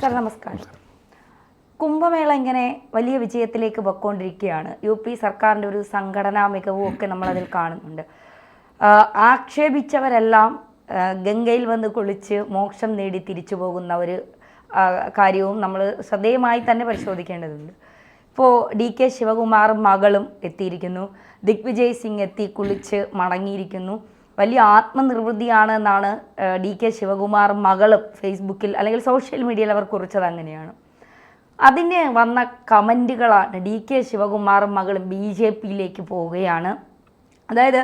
Sir നമസ്കാരം. കുംഭമേള ഇങ്ങനെ വലിയ വിജയത്തിലേക്ക് പൊയ്ക്കൊണ്ടിരിക്കുകയാണ്. UP സർക്കാരിൻ്റെ ഒരു സംഘടനാ മികവും ഒക്കെ നമ്മളതിൽ കാണുന്നുണ്ട്. ആക്ഷേപിച്ചവരെല്ലാം ഗംഗയിൽ വന്ന് കുളിച്ച് മോക്ഷം നേടി തിരിച്ചു പോകുന്ന ഒരു കാര്യവും നമ്മൾ ശ്രദ്ധേയമായി തന്നെ പരിശോധിക്കേണ്ടതുണ്ട്. ഇപ്പോൾ DK ശിവകുമാറും മകളും എത്തിയിരിക്കുന്നു. ദിഗ്വിജയ് സിംഗ് എത്തി കുളിച്ച് മടങ്ങിയിരിക്കുന്നു. വലിയ ആത്മനിർവൃതിയാണ് എന്നാണ് DK ശിവകുമാറും മകളും ഫേസ്ബുക്കിൽ അല്ലെങ്കിൽ സോഷ്യൽ മീഡിയയിൽ അവർ കുറിച്ചത്. അങ്ങനെയാണ്. അതിന് വന്ന കമൻറ്റുകളാണ് DK ശിവകുമാറും മകളും BJPയിലേക്ക് പോവുകയാണ്. അതായത്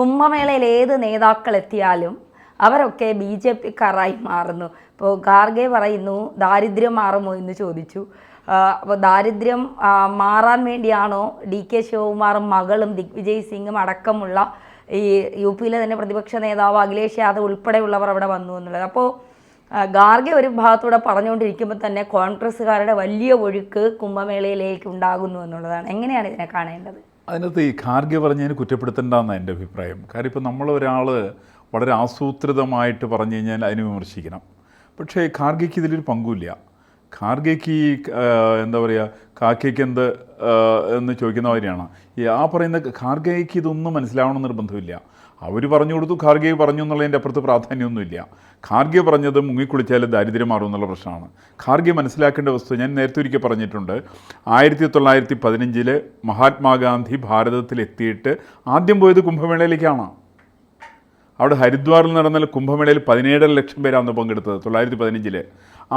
കുംഭമേളയിൽ ഏത് നേതാക്കൾ എത്തിയാലും അവരൊക്കെ BJPക്കാരായി മാറുന്നു. ഇപ്പോൾ ഖാർഗെ പറയുന്നു ദാരിദ്ര്യം മാറുമോ എന്ന് ചോദിച്ചു. അപ്പോൾ ദാരിദ്ര്യം മാറാൻ വേണ്ടിയാണോ DK ശിവകുമാറും മകളും ദിഗ്വിജയ് സിംഗും അടക്കമുള്ള ഈ UPയിലെ തന്നെ പ്രതിപക്ഷ നേതാവ് അഖിലേഷ് യാദവ് ഉൾപ്പെടെയുള്ളവർ അവിടെ വന്നു എന്നുള്ളത്. അപ്പോൾ ഖാർഗെ ഒരു ഭാഗത്തൂടെ പറഞ്ഞുകൊണ്ടിരിക്കുമ്പോൾ തന്നെ കോൺഗ്രസ്സുകാരുടെ വലിയ ഒഴുക്ക് കുംഭമേളയിലേക്ക് ഉണ്ടാകുന്നു എന്നുള്ളതാണ്. എങ്ങനെയാണ് ഇതിനെ കാണേണ്ടത്? അതിനകത്ത് ഈ ഖാർഗെ പറഞ്ഞതിന് കുറ്റപ്പെടുത്തേണ്ടെന്നാണ് എൻ്റെ അഭിപ്രായം. കാര്യം ഇപ്പോൾ നമ്മളൊരാൾ വളരെ ആസൂത്രിതമായിട്ട് പറഞ്ഞു കഴിഞ്ഞാൽ അതിന് വിമർശിക്കണം. പക്ഷേ ഖാർഗെക്ക് ഇതിലൊരു പങ്കുമില്ല. ഖാർഗെക്ക് എന്താ പറയുക, കാക്കയ്ക്ക് എന്ത് എന്ന് ചോദിക്കുന്ന കാര്യമാണ് ആ പറയുന്ന. ഖാർഗെക്ക് ഇതൊന്നും മനസ്സിലാവണമെന്ന് നിർബന്ധമില്ല. അവർ പറഞ്ഞു കൊടുത്തു, ഖാർഗെ പറഞ്ഞു എന്നുള്ളതിൻ്റെ അപ്പുറത്ത് പ്രാധാന്യമൊന്നുമില്ല. ഖാർഗെ പറഞ്ഞത് മുങ്ങിക്കുളിച്ചാൽ ദാരിദ്ര്യം മാറും എന്നുള്ള പ്രശ്നമാണ്. ഖാർഗെ മനസ്സിലാക്കേണ്ട വസ്തു ഞാൻ നേരത്തെ ഒരിക്കൽ പറഞ്ഞിട്ടുണ്ട്. 1915 മഹാത്മാഗാന്ധി ഭാരതത്തിലെത്തിയിട്ട് ആദ്യം പോയത് കുംഭമേളയിലേക്കാണ്. അവിടെ ഹരിദ്വാറിൽ നടന്ന കുംഭമേളയിൽ 17 ലക്ഷം പേരാണ് പങ്കെടുത്തത് 1915.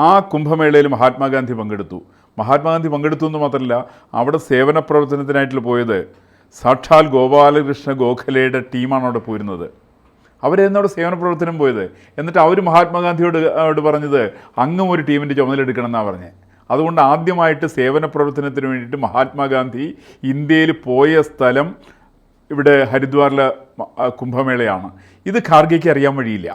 ആ കുംഭമേളയിൽ മഹാത്മാഗാന്ധി പങ്കെടുത്തു. മഹാത്മാഗാന്ധി പങ്കെടുത്തു എന്ന് മാത്രമല്ല, അവിടെ സേവന പ്രവർത്തനത്തിനായിട്ട് പോയത് സാക്ഷാൽ ഗോപാലകൃഷ്ണ ഗോഖലെയുടെ ടീമാണ് അവിടെ പോയിരുന്നത്. അവരായിരുന്നു അവിടെ സേവന പ്രവർത്തനം പോയത്. എന്നിട്ട് അവർ മഹാത്മാഗാന്ധിയോട് പറഞ്ഞത് അങ്ങും ഒരു ടീമിൻ്റെ ചുമതലെടുക്കണം എന്നാണ് പറഞ്ഞത്. അതുകൊണ്ട് ആദ്യമായിട്ട് സേവന പ്രവർത്തനത്തിന് വേണ്ടിയിട്ട് മഹാത്മാഗാന്ധി ഇന്ത്യയിൽ പോയ സ്ഥലം ഇവിടെ ഹരിദ്വാറിലെ കുംഭമേളയാണ്. ഇത് ഖാർഗെക്ക് അറിയാൻ വഴിയില്ല.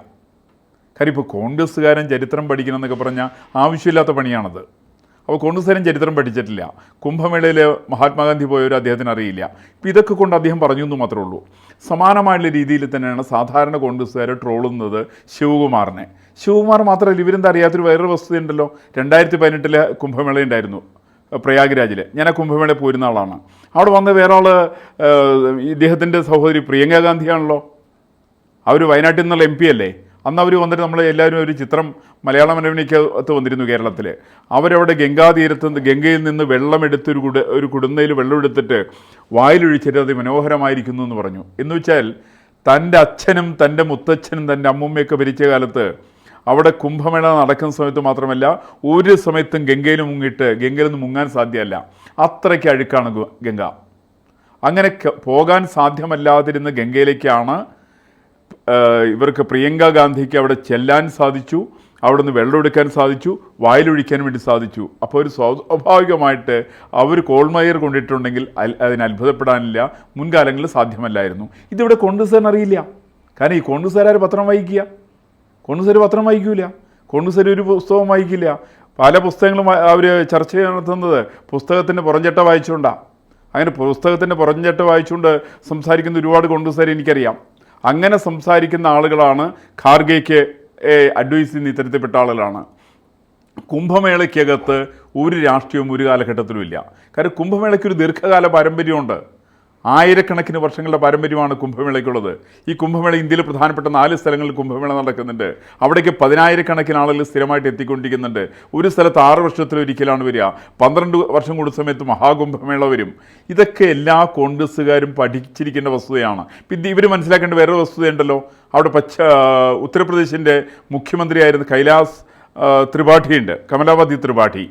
കാര്യം ഇപ്പോൾ കോൺഗ്രസ്സുകാരൻ ചരിത്രം പഠിക്കണം എന്നൊക്കെ പറഞ്ഞാൽ ആവശ്യമില്ലാത്ത പണിയാണത്. അപ്പോൾ കോൺഗ്രസ്സുകാരൻ ചരിത്രം പഠിച്ചിട്ടില്ല. കുംഭമേളയിൽ മഹാത്മാഗാന്ധി പോയവർ അദ്ദേഹത്തിന് അറിയില്ല. ഇപ്പം ഇതൊക്കെ കൊണ്ട് അദ്ദേഹം പറഞ്ഞു എന്ന് മാത്രമേ ഉള്ളൂ. സമാനമായുള്ള രീതിയിൽ തന്നെയാണ് സാധാരണ കോൺഗ്രസ്സുകാരെ ട്രോളുന്നത് ശിവകുമാറിനെ. ശിവകുമാർ മാത്രമല്ല, ഇവരെന്താ അറിയാത്തൊരു വേറൊരു വസ്തുതയുണ്ടല്ലോ. 2018 കുംഭമേള ഉണ്ടായിരുന്നു പ്രയാഗ്രാജിൽ. ഞാൻ ആ കുംഭമേളയിൽ പോയിരുന്ന ആളാണ്. അവിടെ വന്ന വേറെ ആൾ ഇദ്ദേഹത്തിൻ്റെ സഹോദരി പ്രിയങ്ക ഗാന്ധിയാണല്ലോ. അവർ വയനാട്ടിൽ നിന്നുള്ള MP അല്ലേ. അന്ന് അവർ വന്നിട്ട് നമ്മൾ എല്ലാവരും ഒരു ചിത്രം മലയാള മനോരമയ്ക്കകത്ത് വന്നിരുന്നു കേരളത്തിൽ. അവരവിടെ ഗംഗാതീരത്ത് ഗംഗയിൽ നിന്ന് വെള്ളമെടുത്ത് ഒരു കുടുന്നയിൽ വെള്ളമെടുത്തിട്ട് വായിലൊഴിച്ചിട്ട് അത് മനോഹരമായിരിക്കുന്നു എന്ന് പറഞ്ഞു. എന്ന് വെച്ചാൽ തൻ്റെ അച്ഛനും തൻ്റെ മുത്തച്ഛനും തൻ്റെ അമ്മൂമ്മയൊക്കെ ഭരിച്ച കാലത്ത് അവിടെ കുംഭമേള നടക്കുന്ന സമയത്ത് മാത്രമല്ല ഒരു സമയത്തും ഗംഗയിൽ ഗംഗയിലൊന്നും മുങ്ങാൻ സാധ്യമല്ല. അത്രയ്ക്ക് അഴുക്കാണ് ഗംഗ. അങ്ങനെ പോകാൻ സാധ്യമല്ലാതിരുന്ന ഗംഗയിലേക്കാണ് ഇവർക്ക് പ്രിയങ്ക ഗാന്ധിക്ക് അവിടെ ചെല്ലാൻ സാധിച്ചു. അവിടെ നിന്ന് വെള്ളം എടുക്കാൻ സാധിച്ചു, വായിലൊഴിക്കാൻ വേണ്ടി സാധിച്ചു. അപ്പോൾ ഒരു സ്വാഭാവികമായിട്ട് അവർ കോൾമയർ കൊണ്ടിട്ടുണ്ടെങ്കിൽ അതിന് അത്ഭുതപ്പെടാനില്ല. മുൻകാലങ്ങളിൽ സാധ്യമല്ലായിരുന്നു. ഇതിവിടെ കോൺഗ്രസ്സുകാരൻ അറിയില്ല. കാരണം ഈ കോൺഗ്രസ്സുകാർ പത്രം വായിക്കുക, കോൺഗ്രസ്സുകാർ പത്രം വായിക്കില്ല, കോൺഗ്രസ്സുകാർ ഒരു പുസ്തകം വായിക്കില്ല. പല പുസ്തകങ്ങളും അവർ ചർച്ച നടത്തുന്നത് പുസ്തകത്തിൻ്റെ പുറംചട്ട വായിച്ചുകൊണ്ടാണ്. അങ്ങനെ പുസ്തകത്തിൻ്റെ പുറംചട്ട വായിച്ചുകൊണ്ട് സംസാരിക്കുന്ന ഒരുപാട് കോൺഗ്രസ്സുകാർ എനിക്കറിയാം. അങ്ങനെ സംസാരിക്കുന്ന ആളുകളാണ് ഖാർഗെക്ക് അഡ്വൈസ് ചെയ്യുന്ന ഇത്തരത്തിൽപ്പെട്ട ആളുകളാണ്. കുംഭമേളയ്ക്കകത്ത് ഒരു രാഷ്ട്രീയവും ഒരു കാലഘട്ടത്തിലും ഇല്ല. കാരണം കുംഭമേളയ്ക്കൊരു ദീർഘകാല പാരമ്പര്യമുണ്ട്. ആയിരക്കണക്കിന് വർഷങ്ങളുടെ പാരമ്പര്യമാണ് കുംഭമേളയ്ക്കുള്ളത്. ഈ കുംഭമേള ഇന്ത്യയിൽ പ്രധാനപ്പെട്ട 4 സ്ഥലങ്ങളിൽ കുംഭമേള നടക്കുന്നുണ്ട്. അവിടേക്ക് 10,000-കണക്കിന് ആളുകൾ സ്ഥിരമായിട്ട് എത്തിക്കൊണ്ടിരിക്കുന്നുണ്ട്. ഒരു സ്ഥലത്ത് 6 വർഷത്തിലൊരിക്കലാണ് വരിക. 12 വർഷം കൂടുന്ന സമയത്ത് മഹാകുംഭമേള വരും. ഇതൊക്കെ എല്ലാ കോൺഗ്രസ്സുകാരും പഠിച്ചിരിക്കേണ്ട വസ്തുതയാണ്. പിന്നെ ഇവർ മനസ്സിലാക്കേണ്ട വേറൊരു വസ്തുതയുണ്ടല്ലോ. അവിടെ ഉത്തർപ്രദേശിൻ്റെ മുഖ്യമന്ത്രിയായിരുന്ന കൈലാസ് ത്രിപാഠിയുണ്ട്, കമലാവതി ത്രിപാഠി.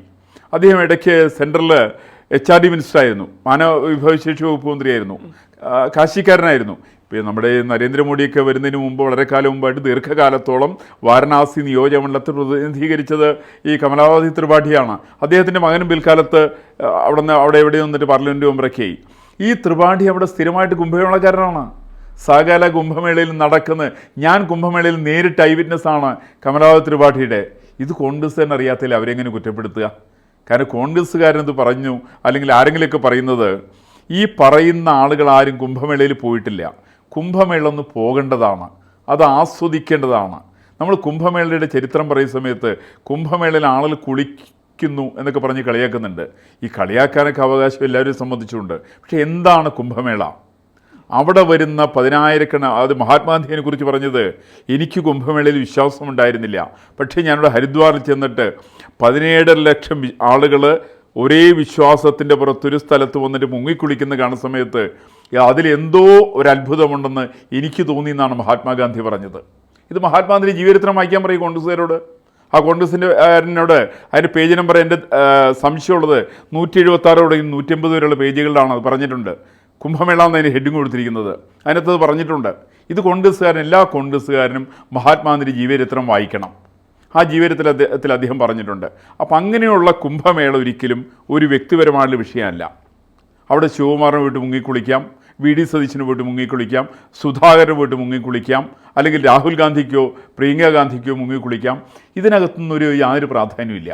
അദ്ദേഹം ഇടയ്ക്ക് സെൻട്രലിൽ HRD മിനിസ്റ്ററായിരുന്നു, മാനവ വിഭവശേഷി വകുപ്പ് മന്ത്രിയായിരുന്നു, കാശിക്കാരനായിരുന്നു. ഇപ്പോൾ നമ്മുടെ നരേന്ദ്രമോദിയൊക്കെ വരുന്നതിന് മുമ്പ് വളരെ കാലം മുമ്പായിട്ട് ദീർഘകാലത്തോളം വാരണാസി നിയോജകമണ്ഡലത്തിൽ പ്രതിനിധീകരിച്ചത് ഈ കമലാവതി ത്രിപാഠിയാണ്. അദ്ദേഹത്തിൻ്റെ മകനും പിൽക്കാലത്ത് അവിടെ എവിടെ നിന്നിട്ട് പാർലമെൻറ്റ് മെമ്പറൊക്കെയായി. ഈ ത്രിപാഠി അവിടെ സ്ഥിരമായിട്ട് കുംഭമേളക്കാരനാണ്. സകല കുംഭമേളയിൽ നടക്കുന്നത്. ഞാൻ കുംഭമേളയിൽ നേരിട്ട് ഐ വിറ്റ്നസ്സാണ് കമലാവതി ത്രിപാഠിയുടെ. ഇത് കോൺഗ്രസ് തന്നെ അറിയാത്തതിൽ അവരെങ്ങനെ കുറ്റപ്പെടുത്തുക? കാരണം കോൺഗ്രസ്സുകാരനത് പറഞ്ഞു, അല്ലെങ്കിൽ ആരെങ്കിലുമൊക്കെ പറയുന്നത് ഈ പറയുന്ന ആളുകൾ ആരും കുംഭമേളയിൽ പോയിട്ടില്ല. കുംഭമേള ഒന്ന് പോകേണ്ടതാണ്, അത് ആസ്വദിക്കേണ്ടതാണ്. നമ്മൾ കുംഭമേളയുടെ ചരിത്രം പറയുന്ന സമയത്ത് കുംഭമേളയിൽ ആളുകൾ കുളിക്കുന്നു എന്നൊക്കെ പറഞ്ഞ് കളിയാക്കുന്നുണ്ട്. ഈ കളിയാക്കാനൊക്കെ അവകാശം എല്ലാവരും സംബന്ധിച്ചുണ്ട്. പക്ഷേ എന്താണ് കുംഭമേള? അവിടെ വരുന്ന 10,000 അത് മഹാത്മാഗാന്ധിയെ കുറിച്ച് പറഞ്ഞത്, എനിക്ക് കുംഭമേളയിൽ വിശ്വാസമുണ്ടായിരുന്നില്ല, പക്ഷേ ഞാനിവിടെ ഹരിദ്വാറിൽ ചെന്നിട്ട് 17 ലക്ഷം ആളുകൾ ഒരേ വിശ്വാസത്തിൻ്റെ പുറത്തൊരു സ്ഥലത്ത് വന്നിട്ട് മുങ്ങിക്കുളിക്കുന്ന കാണുന്ന സമയത്ത് അതിലെന്തോ ഒരു അത്ഭുതമുണ്ടെന്ന് എനിക്ക് തോന്നി എന്നാണ് മഹാത്മാഗാന്ധി പറഞ്ഞത്. ഇത് മഹാത്മാഗാന്ധി ജീവചരിത്രം വായിക്കാൻ പറയും കോൺഗ്രസ്സുകാരോട്. ആ കോൺഗ്രസിൻ്റെ കാരനോട് അതിൻ്റെ പേജ് നമ്പർ എൻ്റെ സംശയമുള്ളത് 176 180 വരെയുള്ള പേജുകളിലാണ് അത് പറഞ്ഞിട്ടുണ്ട്. കുംഭമേള എന്നതിന് ഹെഡിങ് കൊടുത്തിരിക്കുന്നത്, അതിനകത്ത് പറഞ്ഞിട്ടുണ്ട്. ഇത് എല്ലാ കോൺഗ്രസ്സുകാരനും മഹാത്മാഗാന്ധിയുടെ ജീവചരിത്രം വായിക്കണം. ആ ജീവചരിത്രത്തിൽ അദ്ദേഹം പറഞ്ഞിട്ടുണ്ട്. അപ്പം അങ്ങനെയുള്ള കുംഭമേള ഒരിക്കലും ഒരു വ്യക്തിപരമായുള്ള വിഷയമല്ല. അവിടെ ശിവകുമാറിന് പോയിട്ട് മുങ്ങിക്കുളിക്കാം, വി ഡി സതീശന് പോയിട്ട് മുങ്ങിക്കുളിക്കാം, സുധാകരന് പോയിട്ട് മുങ്ങിക്കുളിക്കാം, അല്ലെങ്കിൽ രാഹുൽ ഗാന്ധിക്കോ പ്രിയങ്ക ഗാന്ധിക്കോ മുങ്ങിക്കുളിക്കാം. ഇതിനകത്തുനിന്നൊരു യാതൊരു പ്രാധാന്യമില്ല.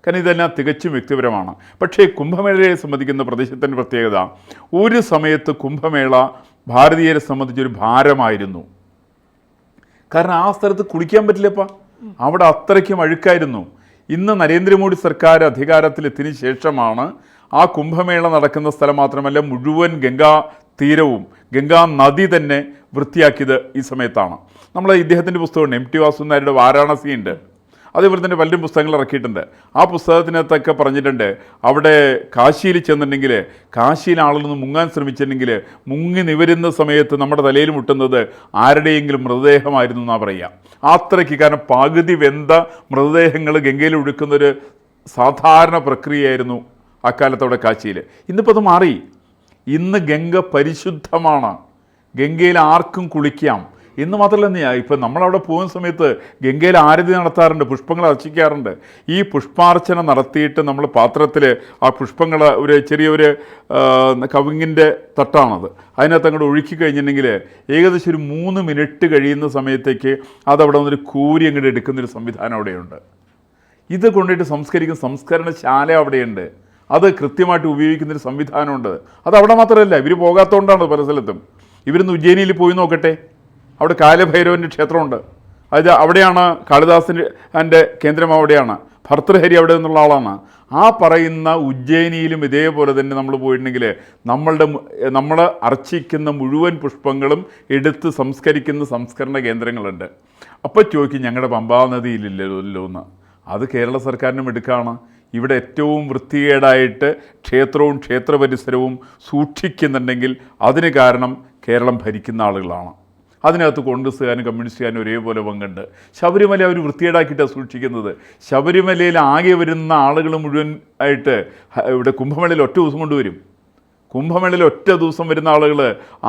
കാരണം ഇതെല്ലാം തികച്ചും വ്യക്തിപരമാണ്. പക്ഷേ കുംഭമേളയെ സംബന്ധിക്കുന്ന പ്രദേശത്തിൻ്റെ പ്രത്യേകത, ഒരു സമയത്ത് കുംഭമേള ഭാരതീയരെ സംബന്ധിച്ചൊരു ഭാരമായിരുന്നു. കാരണം ആ സ്ഥലത്ത് കുളിക്കാൻ പറ്റില്ലപ്പാ, അവിടെ അത്രയ്ക്കും അഴുക്കായിരുന്നു. ഇന്ന് നരേന്ദ്രമോദി സർക്കാർ അധികാരത്തിലെത്തിയതിനു ശേഷമാണ് ആ കുംഭമേള നടക്കുന്ന സ്ഥലം മാത്രമല്ല മുഴുവൻ ഗംഗാ തീരവും ഗംഗാ നദി തന്നെ വൃത്തിയാക്കിയത് ഈ സമയത്താണ്. നമ്മൾ ഇദ്ദേഹത്തിൻ്റെ പുസ്തകമുണ്ട്, എം ടി വാസുദേവനായരുടെ വാരാണസി ഉണ്ട്. അതേപോലെ തന്നെ പലരും പുസ്തകങ്ങൾ ഇറക്കിയിട്ടുണ്ട്. ആ പുസ്തകത്തിനകത്തൊക്കെ പറഞ്ഞിട്ടുണ്ട്, അവിടെ കാശിയിൽ ചെന്നിട്ടുണ്ടെങ്കിൽ, കാശിയിൽ ആളുകളൊന്ന് മുങ്ങാൻ ശ്രമിച്ചിട്ടുണ്ടെങ്കിൽ മുങ്ങി നിവരുന്ന സമയത്ത് നമ്മുടെ തലയിൽ മുട്ടുന്നത് ആരുടെയെങ്കിലും മൃതദേഹമായിരുന്നു എന്നാണ് പറയുക. അത്രയ്ക്ക്, കാരണം പകുതി വെന്ത മൃതദേഹങ്ങൾ ഗംഗയിൽ ഒഴുക്കുന്നൊരു സാധാരണ പ്രക്രിയയായിരുന്നു അക്കാലത്ത് അവിടെ കാശിയിൽ. ഇന്നിപ്പോൾ അത് മാറി. ഇന്ന് ഗംഗ പരിശുദ്ധമാണ്, ഗംഗയിൽ ആർക്കും കുളിക്കാം. എന്ന് മാത്രമല്ല, ഇപ്പം നമ്മളവിടെ പോകുന്ന സമയത്ത് ഗംഗയിൽ ആരതി നടത്താറുണ്ട്, പുഷ്പങ്ങൾ അർച്ചിക്കാറുണ്ട്. ഈ പുഷ്പാർച്ചന നടത്തിയിട്ട് നമ്മൾ പാത്രത്തിൽ ആ പുഷ്പങ്ങൾ ചെറിയൊരു കവുങ്ങിൻ്റെ തട്ടാണത്, അതിനകത്ത് അങ്ങോട്ട് ഒഴുക്കി കഴിഞ്ഞിട്ടുണ്ടെങ്കിൽ ഏകദേശം ഒരു 3 മിനിറ്റ് കഴിയുന്ന സമയത്തേക്ക് അതവിടെ വന്നൊരു കൂരി അങ്ങോട്ട് എടുക്കുന്നൊരു സംവിധാനം അവിടെയുണ്ട്. ഇത് കൊണ്ടിട്ട് സംസ്കരിക്കുന്ന സംസ്കരണശാല അവിടെയുണ്ട്. അത് കൃത്യമായിട്ട് ഉപയോഗിക്കുന്നൊരു സംവിധാനമുണ്ട്. അത് അവിടെ മാത്രമല്ല, ഇവർ പോകാത്തതുകൊണ്ടാണ് പല സ്ഥലത്തും. ഇവരിന്ന് ഉജ്ജയിനിയിൽ പോയി നോക്കട്ടെ, അവിടെ കാലഭൈരവൻ്റെ ക്ഷേത്രമുണ്ട്. അത് അവിടെയാണ് കാളിദാസൻ്റെ കേന്ദ്രം, അവിടെയാണ് ഭർതൃഹരി അവിടെ നിന്നുള്ള ആളാണ്. ആ പറയുന്ന ഉജ്ജയിനിയിലും ഇതേപോലെ തന്നെ നമ്മൾ പോയിട്ടുണ്ടെങ്കിൽ നമ്മൾ അർച്ചിക്കുന്ന മുഴുവൻ പുഷ്പങ്ങളും എടുത്ത് സംസ്കരിക്കുന്ന സംസ്കരണ കേന്ദ്രങ്ങളുണ്ട്. അപ്പോൾ ചോദിക്കും, ഞങ്ങളുടെ പമ്പാ നദിയിലില്ലല്ലോ എന്ന്. അത് കേരള സർക്കാരിനും എടുക്കാണ്. ഇവിടെ ഏറ്റവും വൃത്തികേടായിട്ട് ക്ഷേത്രവും ക്ഷേത്ര പരിസരവും സൂക്ഷിക്കുന്നുണ്ടെങ്കിൽ അതിന് കാരണം കേരളം ഭരിക്കുന്ന ആളുകളാണ്. അതിനകത്ത് കോൺഗ്രസ്സുകാരും കമ്മ്യൂണിസ്റ്റുകാരും ഒരേപോലെ പങ്കുണ്ട്. ശബരിമല അവർ വൃത്തികേടാക്കിയിട്ടാണ് സൂക്ഷിക്കുന്നത്. ശബരിമലയിൽ ആകെ വരുന്ന ആളുകൾ മുഴുവൻ ആയിട്ട് ഇവിടെ കുംഭമേളയിൽ ഒറ്റ ദിവസം കൊണ്ടുവരും. കുംഭമേളയിൽ ഒറ്റ ദിവസം വരുന്ന ആളുകൾ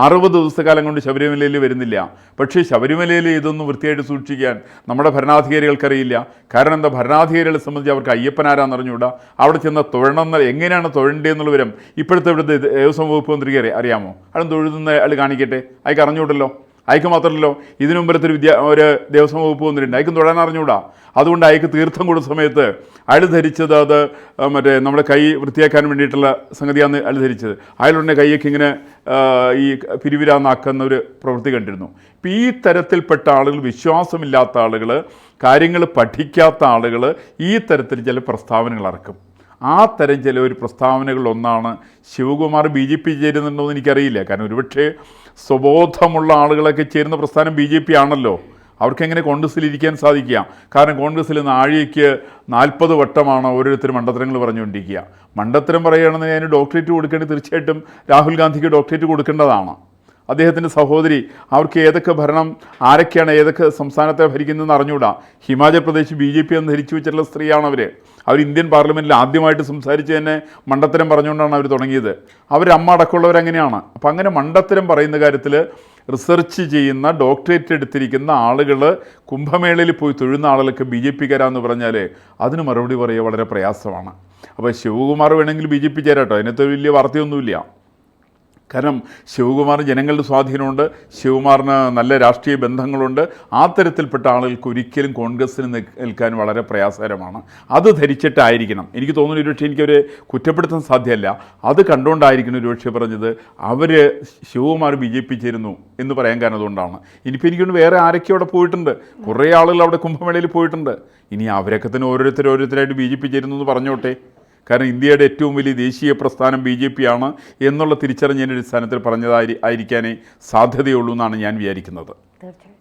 60 ദിവസക്കാലം കൊണ്ട് ശബരിമലയിൽ വരുന്നില്ല. പക്ഷേ ശബരിമലയിൽ ഇതൊന്നും വൃത്തിയായിട്ട് സൂക്ഷിക്കാൻ നമ്മുടെ ഭരണാധികാരികൾക്കറിയില്ല. കാരണം എന്താ, ഭരണാധികാരികളെ സംബന്ധിച്ച് അവർക്ക് അയ്യപ്പനാരാന്ന് അറിഞ്ഞുകൂടാ, അവിടെ ചെന്ന് തൊഴണമെന്ന് എങ്ങനെയാണ് തൊഴേണ്ടതെന്നുള്ള വിവരം ഇപ്പോഴത്തെ ഇവിടുത്തെ ദേവസ്വം വകുപ്പ് മന്ത്രിക്ക് അറിയാമോ? അയാൾ തൊഴുതുന്ന അയാൾ കാണിക്കട്ടെ, അയാൾക്ക് അറിഞ്ഞുകൂടല്ലോ. അയക്ക് മാത്രമല്ലോ, ഇതിനു മുമ്പത്തെ ഒരു ദേവസ്വം വകുപ്പ് വന്നിട്ടുണ്ട്, അയക്കും തൊഴാൻ അറിഞ്ഞുകൂടാ. അതുകൊണ്ട് അയക്ക് തീർത്ഥം കൊടുത്ത സമയത്ത് അയാൾ ധരിച്ചത് അത് നമ്മുടെ കൈ വൃത്തിയാക്കാൻ വേണ്ടിയിട്ടുള്ള സംഗതിയാണ് അയാൾ ധരിച്ചത്. അയാളുടെ കൈയൊക്കെ ഇങ്ങനെ ഈ പിരിവിരാന്നാക്കുന്ന ഒരു പ്രവൃത്തി കണ്ടിരുന്നു. ഇപ്പം ഈ തരത്തിൽപ്പെട്ട ആളുകൾ, വിശ്വാസമില്ലാത്ത ആളുകൾ, കാര്യങ്ങൾ പഠിക്കാത്ത ആളുകൾ ഈ തരത്തിൽ ചില പ്രസ്താവനകൾ ഇറക്കും. ആ തരം ചില ഒരു പ്രസ്താവനകളിലൊന്നാണ് ശിവകുമാർ BJP ചേരുന്നുണ്ടോ എന്ന് എനിക്കറിയില്ല. കാരണം ഒരുപക്ഷെ സ്വബോധമുള്ള ആളുകളൊക്കെ ചേരുന്ന പ്രസ്ഥാനം BJP ആണല്ലോ. അവർക്കെങ്ങനെ കോൺഗ്രസ്സിൽ ഇരിക്കാൻ സാധിക്കുക? കാരണം കോൺഗ്രസ്സിൽ നാഴികയ്ക്ക് 40 വട്ടമാണ് ഓരോരുത്തരും മണ്ടത്തരങ്ങൾ പറഞ്ഞുകൊണ്ടിരിക്കുക. മണ്ടത്തരം പറയുകയാണെന്ന് അതിന് ഡോക്ടറേറ്റ് കൊടുക്കേണ്ടത് തീർച്ചയായിട്ടും രാഹുൽ ഗാന്ധിക്ക് ഡോക്ടറേറ്റ് കൊടുക്കേണ്ടതാണ്. അദ്ദേഹത്തിൻ്റെ സഹോദരി, അവർക്ക് ഏതൊക്കെ ഭരണം, ആരൊക്കെയാണ് ഏതൊക്കെ സംസ്ഥാനത്തെ ഭരിക്കുന്നതെന്ന് അറിഞ്ഞുകൂടാ. ഹിമാചൽ പ്രദേശ് BJP എന്ന് ധരിച്ചു വെച്ചിട്ടുള്ള സ്ത്രീയാണ് അവർ ഇന്ത്യൻ പാർലമെൻറ്റിൽ ആദ്യമായിട്ട് സംസാരിച്ച് തന്നെ മണ്ടത്തരം പറഞ്ഞുകൊണ്ടാണ് അവർ തുടങ്ങിയത്. അമ്മ അടക്കമുള്ളവരങ്ങനെയാണ്. അപ്പം അങ്ങനെ മണ്ടത്തരം പറയുന്ന കാര്യത്തിൽ റിസർച്ച് ചെയ്യുന്ന, ഡോക്ടറേറ്റ് എടുത്തിരിക്കുന്ന ആളുകൾ കുംഭമേളയിൽ പോയി തൊഴുന്ന ആളുകൾക്ക് BJPക്കാരാന്ന് പറഞ്ഞാൽ അതിന് മറുപടി പറയുക വളരെ പ്രയാസമാണ്. അപ്പോൾ ശിവകുമാർ വേണമെങ്കിൽ BJP ചേരാട്ടോ, അതിനകത്ത് വലിയ വാർത്തയൊന്നുമില്ല. കാരണം ശിവകുമാർ ജനങ്ങളുടെ സ്വാധീനമുണ്ട്, ശിവകുമാറിന് നല്ല രാഷ്ട്രീയ ബന്ധങ്ങളുണ്ട്. ആ തരത്തിൽപ്പെട്ട ആളുകൾക്ക് ഒരിക്കലും കോൺഗ്രസ്സിന് നിൽക്കാൻ വളരെ പ്രയാസകരമാണ്. അത് ധരിച്ചിട്ടായിരിക്കണം, എനിക്ക് തോന്നുന്നു ഒരുപക്ഷെ എനിക്കൊരു കുറ്റപ്പെടുത്താൻ സാധ്യമല്ല, അത് കണ്ടുകൊണ്ടായിരിക്കണം ഒരുപക്ഷെ പറഞ്ഞത് അവർ ശിവകുമാർ BJP ചേരുന്നു എന്ന് പറയാൻ കാരണം അതുകൊണ്ടാണ്. ഇനിയിപ്പോൾ എനിക്കൊണ്ട് വേറെ ആരൊക്കെ അവിടെ പോയിട്ടുണ്ട്, കുറേ ആളുകൾ അവിടെ കുംഭമേളയിൽ പോയിട്ടുണ്ട്. ഇനി അവരൊക്കെ തന്നെ ഓരോരുത്തരായിട്ട് BJP ചേരുന്നു എന്ന് പറഞ്ഞോട്ടെ. കാരണം ഇന്ത്യയുടെ ഏറ്റവും വലിയ ദേശീയ പ്രസ്ഥാനം BJP ആണ് എന്നുള്ള തിരിച്ചറിഞ്ഞതിൻ്റെ അടിസ്ഥാനത്തിൽ പറഞ്ഞതായിരിക്കാനേ സാധ്യതയുള്ളൂ എന്നാണ് ഞാൻ വിചാരിക്കുന്നത്. തീർച്ചയായും.